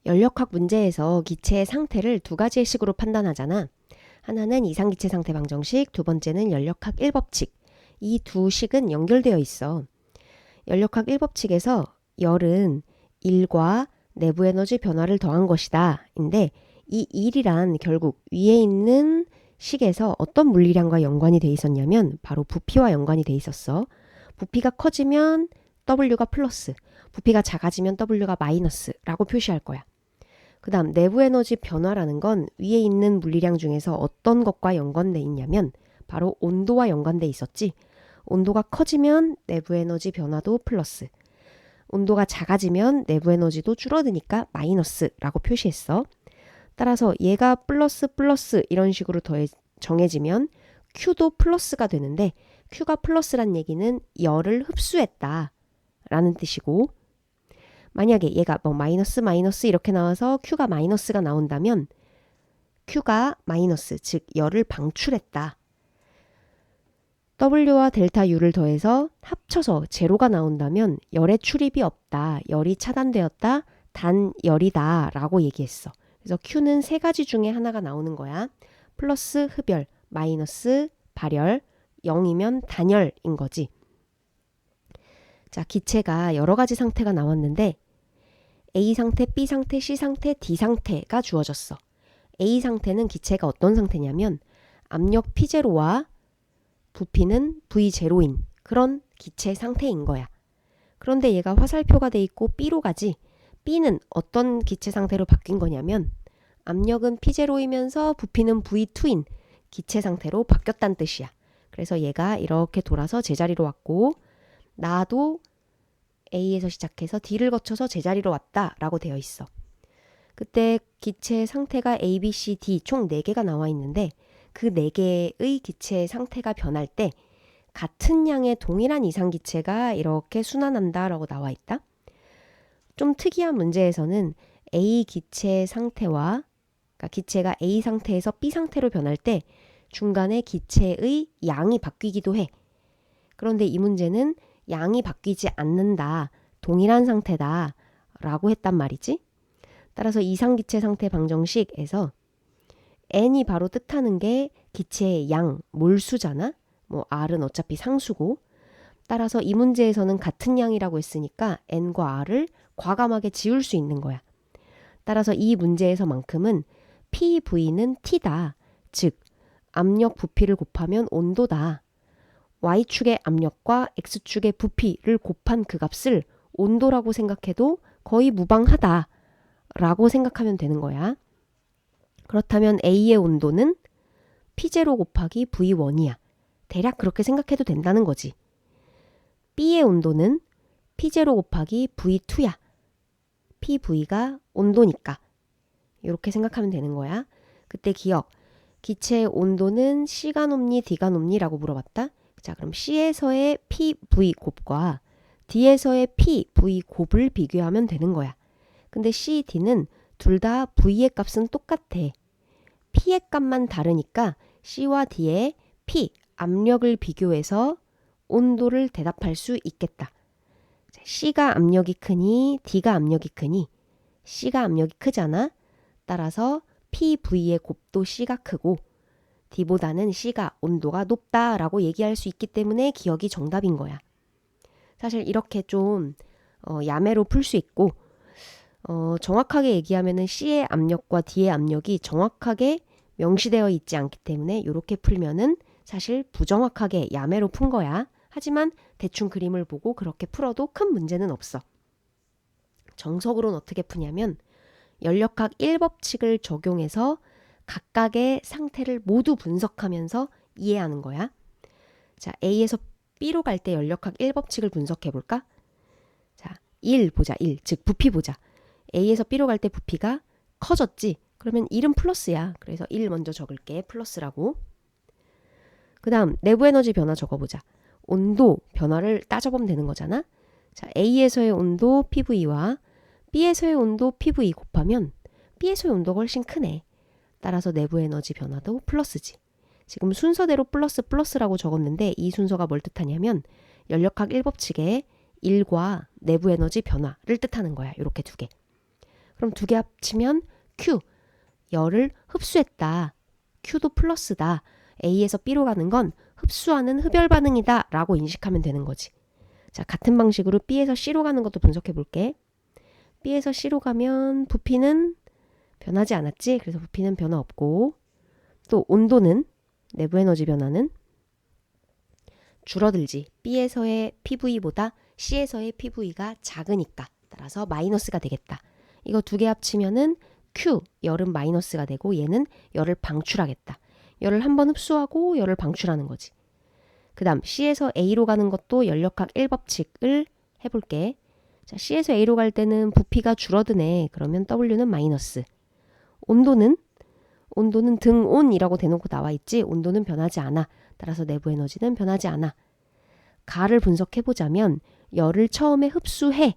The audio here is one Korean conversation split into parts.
연력학 문제에서 기체의 상태를 두 가지의 식으로 판단하잖아. 하나는 이상기체 상태 방정식, 두 번째는 연력학 1법칙. 이 두 식은 연결되어 있어. 연력학 1법칙에서 열은 1과 내부 에너지 변화를 더한 것이다. 인데 이 1이란 결국 위에 있는 식에서 어떤 물리량과 연관이 돼 있었냐면 바로 부피와 연관이 돼 있었어. 부피가 커지면 W가 플러스, 부피가 작아지면 W가 마이너스라고 표시할 거야. 그 다음 내부 에너지 변화라는 건 위에 있는 물리량 중에서 어떤 것과 연관돼 있냐면 바로 온도와 연관돼 있었지. 온도가 커지면 내부 에너지 변화도 플러스, 온도가 작아지면 내부 에너지도 줄어드니까 마이너스라고 표시했어. 따라서 얘가 플러스 플러스 이런 식으로 정해지면 Q도 플러스가 되는데 Q가 플러스란 얘기는 열을 흡수했다 라는 뜻이고, 만약에 얘가 뭐 마이너스 마이너스 이렇게 나와서 Q가 마이너스가 나온다면 Q가 마이너스, 즉 열을 방출했다. W와 델타 U를 더해서 합쳐서 제로가 나온다면 열의 출입이 없다, 열이 차단되었다, 단열이다 라고 얘기했어. 그래서 Q는 세 가지 중에 하나가 나오는 거야. 플러스 흡열, 마이너스 발열, 0이면 단열인 거지. 자, 기체가 여러 가지 상태가 나왔는데 A 상태, B 상태, C 상태, D 상태가 주어졌어. A 상태는 기체가 어떤 상태냐면 압력 P0와 부피는 V0인 그런 기체 상태인 거야. 그런데 얘가 화살표가 돼 있고 B로 가지. B는 어떤 기체 상태로 바뀐 거냐면 압력은 P0이면서 부피는 V2인 기체 상태로 바뀌었다는 뜻이야. 그래서 얘가 이렇게 돌아서 제자리로 왔고, 나도 A에서 시작해서 D를 거쳐서 제자리로 왔다 라고 되어 있어. 그때 기체 상태가 A, B, C, D 총 4개가 나와 있는데 그 4개의 기체 상태가 변할 때 같은 양의 동일한 이상기체가 이렇게 순환한다 라고 나와 있다. 좀 특이한 문제에서는 A 기체 상태와, 그러니까 기체가 A 상태에서 B 상태로 변할 때 중간에 기체의 양이 바뀌기도 해. 그런데 이 문제는 양이 바뀌지 않는다, 동일한 상태다 라고 했단 말이지. 따라서 이상기체 상태 방정식에서 N이 바로 뜻하는 게 기체의 양, 몰수잖아. 뭐 R은 어차피 상수고. 따라서 이 문제에서는 같은 양이라고 했으니까 N과 R을 과감하게 지울 수 있는 거야. 따라서 이 문제에서만큼은 PV는 T다. 즉 압력 부피를 곱하면 온도다. Y축의 압력과 X축의 부피를 곱한 그 값을 온도라고 생각해도 거의 무방하다 라고 생각하면 되는 거야. 그렇다면 A의 온도는 P0 곱하기 V1이야. 대략 그렇게 생각해도 된다는 거지. B의 온도는 P0 곱하기 V2야. PV가 온도니까. 이렇게 생각하면 되는 거야. 그때 기억. 기체의 온도는 C가 높니 D가 높니 라고 물어봤다. 자, 그럼 C에서의 PV 곱과 D에서의 PV 곱을 비교하면 되는 거야. 근데 C, D는 둘 다 V의 값은 똑같아. P의 값만 다르니까 C와 D의 P, 압력을 비교해서 온도를 대답할 수 있겠다. C가 압력이 크니 D가 압력이 크니 C가 압력이 크잖아. 따라서 PV의 곱도 C가 크고 D보다는 C가 온도가 높다라고 얘기할 수 있기 때문에 기억이 정답인 거야. 사실 이렇게 좀 야매로 풀 수 있고, 정확하게 얘기하면은 C의 압력과 D의 압력이 정확하게 명시되어 있지 않기 때문에 이렇게 풀면은 사실 부정확하게 야매로 푼 거야. 하지만 대충 그림을 보고 그렇게 풀어도 큰 문제는 없어. 정석으로는 어떻게 푸냐면 연력학 1법칙을 적용해서 각각의 상태를 모두 분석하면서 이해하는 거야. 자, A에서 B로 갈 때 연력학 1법칙을 분석해 볼까? 자, 1 보자. 1. 즉 부피 보자. A에서 B로 갈 때 부피가 커졌지? 그러면 1은 플러스야. 그래서 1 먼저 적을게. 플러스라고. 그 다음 내부 에너지 변화 적어보자. 온도 변화를 따져보면 되는 거잖아. 자, A에서의 온도 PV와 B에서의 온도 PV 곱하면 B에서의 온도가 훨씬 크네. 따라서 내부 에너지 변화도 플러스지. 지금 순서대로 플러스 플러스라고 적었는데 이 순서가 뭘 뜻하냐면 연력학 1법칙의 1과 내부 에너지 변화를 뜻하는 거야. 이렇게 두 개. 그럼 두 개 합치면 Q, 열을 흡수했다. Q도 플러스다. A에서 B로 가는 건 흡수하는 흡열 반응이다 라고 인식하면 되는 거지. 자, 같은 방식으로 B에서 C로 가는 것도 분석해 볼게. B에서 C로 가면 부피는 변하지 않았지? 그래서 부피는 변화 없고, 또 온도는, 내부 에너지 변화는 줄어들지. B에서의 PV보다 C에서의 PV가 작으니까. 따라서 마이너스가 되겠다. 이거 두 개 합치면은 Q, 열은 마이너스가 되고 얘는 열을 방출하겠다. 열을 한번 흡수하고 열을 방출하는 거지. 그 다음 C에서 A로 가는 것도 연력학 1법칙을 해볼게. 자, C에서 A로 갈 때는 부피가 줄어드네. 그러면 W는 마이너스. 온도는 등온이라고 대놓고 나와 있지. 온도는 변하지 않아. 따라서 내부 에너지는 변하지 않아. 가를 분석해보자면 열을 처음에 흡수해.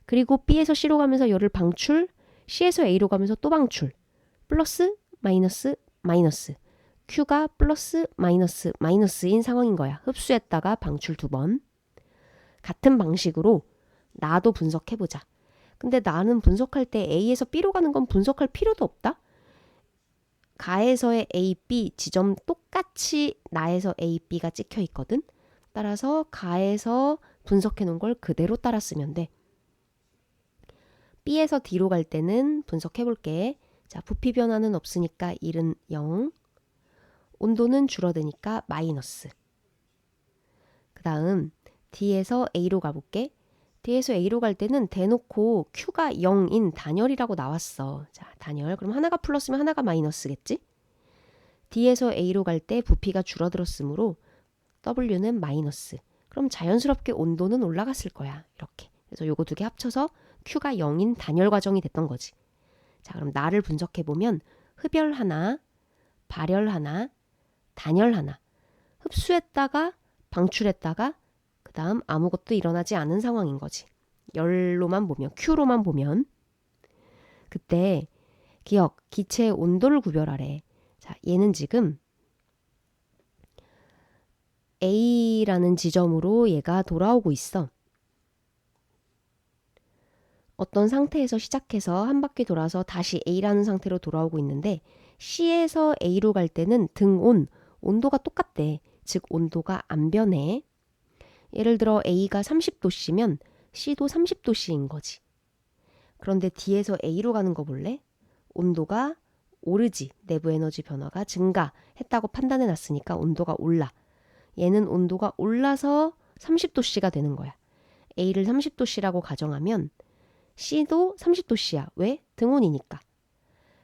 그리고 B에서 C로 가면서 열을 방출. C에서 A로 가면서 또 방출. 플러스 마이너스 마이너스. Q가 플러스 마이너스 마이너스인 상황인 거야. 흡수했다가 방출 2번. 같은 방식으로 나도 분석해보자. 근데 나는 분석할 때 A에서 B로 가는 건 분석할 필요도 없다. 가에서의 A, B 지점 똑같이 나에서 A, B가 찍혀 있거든. 따라서 가에서 분석해 놓은 걸 그대로 따라 쓰면 돼. B에서 D로 갈 때는 분석해 볼게. 자, 부피 변화는 없으니까 1은 0. 온도는 줄어드니까 마이너스. 그 다음 D에서 A로 가볼게. D에서 A로 갈 때는 대놓고 Q가 0인 단열이라고 나왔어. 자, 단열. 그럼 하나가 플러스면 하나가 마이너스겠지? D에서 A로 갈 때 부피가 줄어들었으므로 W는 마이너스. 그럼 자연스럽게 온도는 올라갔을 거야. 이렇게. 그래서 요거 두 개 합쳐서 Q가 0인 단열 과정이 됐던 거지. 자, 그럼 나를 분석해보면 흡열 하나, 발열 하나, 단열 하나. 흡수했다가 방출했다가 그 다음 아무것도 일어나지 않은 상황인 거지. 열로만 보면, Q로만 보면. 그때 기억, 기체의 온도를 구별하래. 자, 얘는 지금 A라는 지점으로 얘가 돌아오고 있어. 어떤 상태에서 시작해서 한 바퀴 돌아서 다시 A라는 상태로 돌아오고 있는데 C에서 A로 갈 때는 등온, 온도가 똑같대. 즉 온도가 안 변해. 예를 들어 A가 30도씨면 C도 30도씨인 거지. 그런데 D에서 A로 가는 거 볼래? 온도가 오르지. 내부 에너지 변화가 증가했다고 판단해 놨으니까 온도가 올라. 얘는 온도가 올라서 30도씨가 되는 거야. A를 30도씨라고 가정하면 C도 30도씨야. 왜? 등온이니까.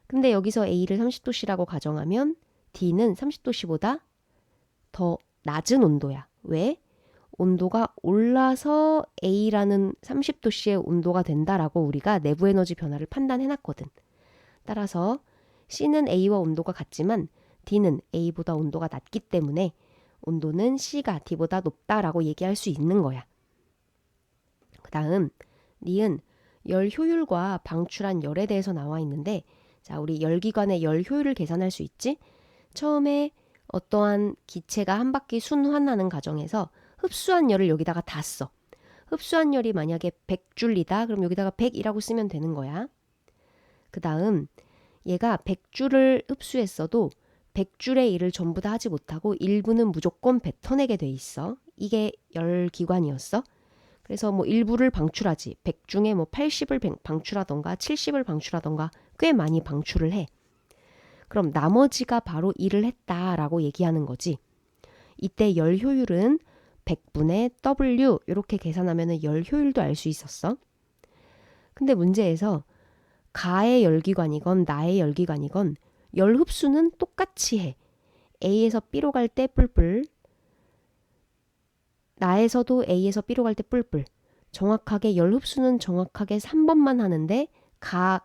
근데 여기서 A를 30도씨라고 가정하면 D는 30도씨보다 더 낮은 온도야. 왜? 온도가 올라서 A라는 30도씨의 온도가 된다라고 우리가 내부 에너지 변화를 판단해 놨거든. 따라서 C는 A와 온도가 같지만 D는 A보다 온도가 낮기 때문에 온도는 C가 D보다 높다라고 얘기할 수 있는 거야. 그 다음 니은 열 효율과 방출한 열에 대해서 나와 있는데 자, 우리 열기관의 열 효율을 계산할 수 있지? 처음에 어떠한 기체가 한 바퀴 순환하는 과정에서 흡수한 열을 여기다가 다 써. 흡수한 열이 만약에 100줄이다. 그럼 여기다가 100이라고 쓰면 되는 거야. 그 다음 얘가 100줄을 흡수했어도 100줄의 일을 전부 다 하지 못하고 일부는 무조건 뱉어내게 돼 있어. 이게 열기관이었어. 그래서 뭐 일부를 방출하지. 100 중에 뭐 80을 방출하던가 70을 방출하던가 꽤 많이 방출을 해. 그럼 나머지가 바로 일을 했다라고 얘기하는 거지. 이때 열 효율은 100분의 W 이렇게 계산하면 열 효율도 알 수 있었어. 근데 문제에서 가의 열기관이건 나의 열기관이건 열 흡수는 똑같이 해. A에서 B로 갈 때 뿔뿔. 나에서도 A에서 B로 갈 때 뿔뿔. 정확하게 열 흡수는 정확하게 3번만 하는데 가,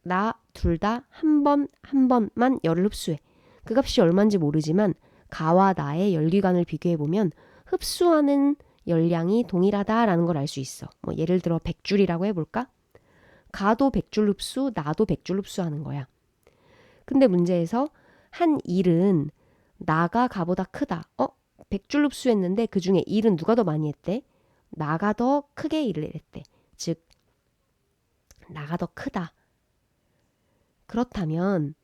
나 둘 다 한 번만 열을 흡수해. 그 값이 얼마인지 모르지만 가와 나의 열기관을 비교해보면 흡수하는 열량이 동일하다라는 걸 알 수 있어. 뭐 예를 들어 100줄이라고 해볼까? 가도 100줄 흡수, 나도 100줄 흡수하는 거야. 근데 문제에서 한 일은 나가 가보다 크다. 100줄 흡수했는데 그중에 일은 누가 더 많이 했대? 나가 더 크게 일을 했대. 즉 나가 더 크다. 그렇다면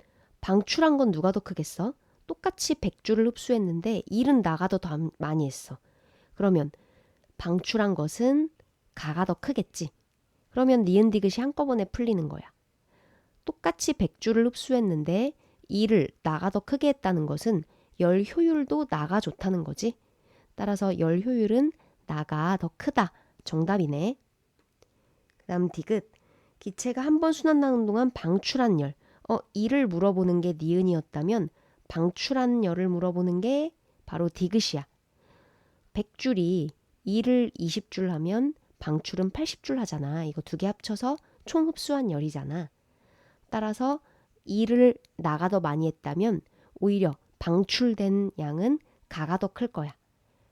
방출한 건 누가 더 크겠어? 똑같이 100주를 흡수했는데 일은 나가 더 많이 했어. 그러면 방출한 것은 가가 더 크겠지. 그러면 니은 디귿이 한꺼번에 풀리는 거야. 똑같이 100주를 흡수했는데 일을 나가 더 크게 했다는 것은 열 효율도 나가 좋다는 거지. 따라서 열 효율은 나가 더 크다. 정답이네. 그 다음 디귿. 기체가 한 번 순환하는 동안 방출한 열. 이를 물어보는 게 니은이었다면 방출한 열을 물어보는 게 바로 디귿이야. 100줄이 이를 20줄 하면 방출은 80줄 하잖아. 이거 두 개 합쳐서 총 흡수한 열이잖아. 따라서 이를 나가 더 많이 했다면 오히려 방출된 양은 가가 더 클 거야.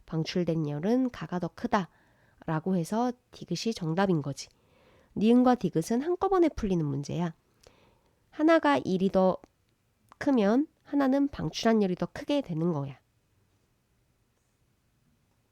방출된 열은 가가 더 크다. 라고 해서 디귿이 정답인 거지. 니은과 디귿은 한꺼번에 풀리는 문제야. 하나가 1이 더 크면 하나는 방출한 열이 더 크게 되는 거야.